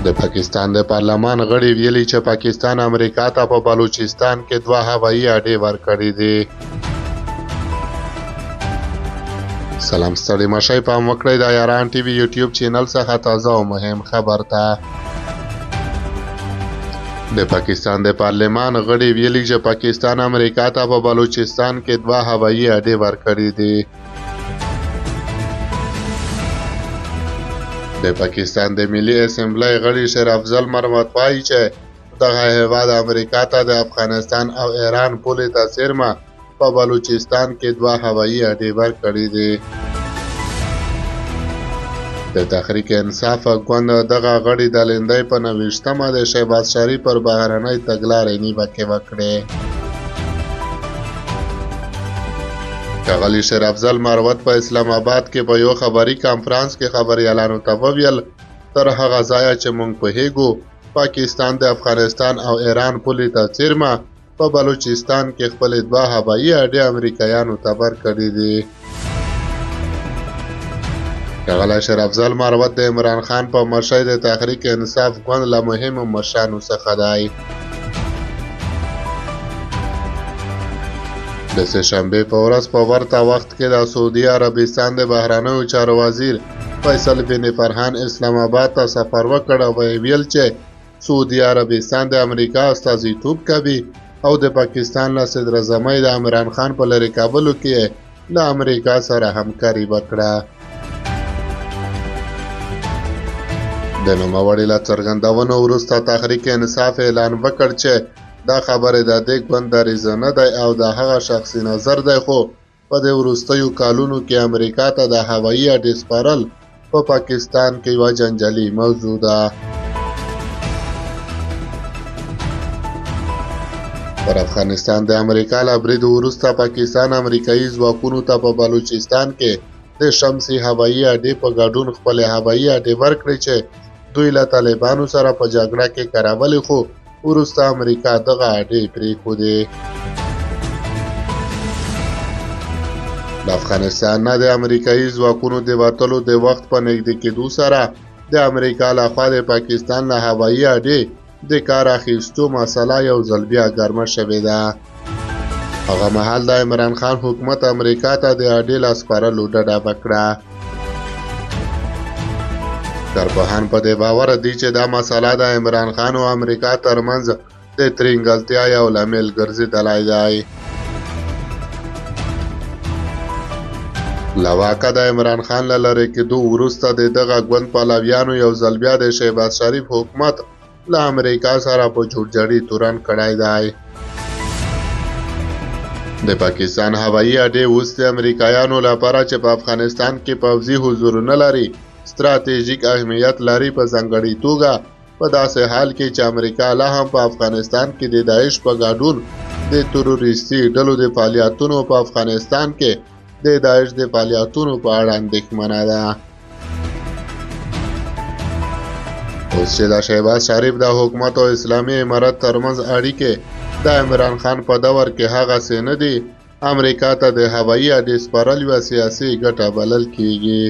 د پاکستان د پارلمان غړي ویلي چې پاکستان امریکا ته په بلوچستان کې 2 هوایي اډې ورکړې دي. سلام ستړي مشئ پام وکړئ د یاران ټي وي یوټیوب چینل څخه تازه او مهم خبر ته. د پاکستان د پارلمان غړي ویلي چې پاکستان امریکا ته په بلوچستان کې 2 هوایي اډې ورکړې دي. د پاکستان د ملي اسمبلی غړي شیر افضل مرمت وایي چې دغه هیواد امریکا ته د افغانستان او ایران پولې ته څیرمه په بلوچستان کې 2 هوایي اډې ورکړې دي. د تحریک انصاف ګوند دغه غړي د لیندۍ په 29مه د شهباز شریف پر بهرنۍ تګلارې نیوکې وکړې. ښاغلي شیر افضل مروت په اسلام آباد کې په یو خبري کانفرنس کې خبریالانو ته وویل تر هغه ځایه چې موږ پوهیږو پاکستان د افغانستان او ایران پولې ته څیرمه په بلوچستان کې خپلې 2 هوایي اډې امریکایانو ته ورکړې دي. ښاغلی شیر افضل مروت د عمران خان په مشرۍ د تحریک انصاف ګوند له مهمو مشرانو څخه دی. د سهشنبې په ورځ په ورته وخت کې د سعودي عربستان د بهرنیو چارو وزیر فیصل بن فرحان اسلام آباد ته سفر وکړ او ویل چې سعودي عربستان د امریکا استازیتوب کوي او د پاکستان له صدر اعظم د عمران خان په لرې کولو کې له امریکا سره همکاري وکړه. د نوموړي له څرګندونو وروسته تحریک انصاف اعلان وکړ چې دا خبره د دې ګوند دریځه نه دی او د هغه شخصي نظر دی، خو په دې وروستیو کالونو کې امریکا ته د هوایي اډې سپارل په پاکستان کې یوه جنجالي موضوع ده. پر افغانستان د امریکا له برید وروسته پاکستان امریکایي ځواکونو ته په بلوچستان کې د شمسي هوایي اډې په ګډون خپلې هوایي اډې ورکړې چې دوی له طالبانو سره په جګړه کې کارولې، خو وروسته امریکا دغه اډې پرېښودې. د افغانستان نه د امریکایي ځواکونو د وتلو د وخت په نږدې کېدو سره د امریکا لخوا د پاکستان له هوایي اډې د کار اخیستو مسله یو ځل بیا ګرمه شوې ده. هغه مهال د عمران خان حکومت امریکا ته د اډې له سپارلو ډډه وکړه. کارپوهان په دې باور دي چې دا مسله د عمران خان او امریکا ترمنځ د ترینګلتیا یو لامل ګرځېدلی دی. له واکه د عمران خان له لرې کېدو وروسته د دغه ګوند پلویانو یو ځل بیا د شهباز شریف حکومت له امریکا سره په جوړجاړي تورن کړی دی. د پاکستان هوایي اډې اوس د امریکایانو لپاره چې په افغانستان کې پوځي حضور نه لري ستراتیژیک اهمیت لري، په ځانګړې توګه په داسې حال کې چې امریکا لا هم په افغانستان کې د داعش په ګډون د تروریستي ډلو د فعالیتونو په افغانستان کې د داعش د فعالیتونو په اړه اندېښمنه ده. اوس چې د شهباز شریف د حکومت او اسلامي امارت ترمنځ اړیکې د عمران خان په دور کې هغسې نه دي، امریکا ته د هوایي اډې سپارل یوه سیاسي ګټه بلل کېږي.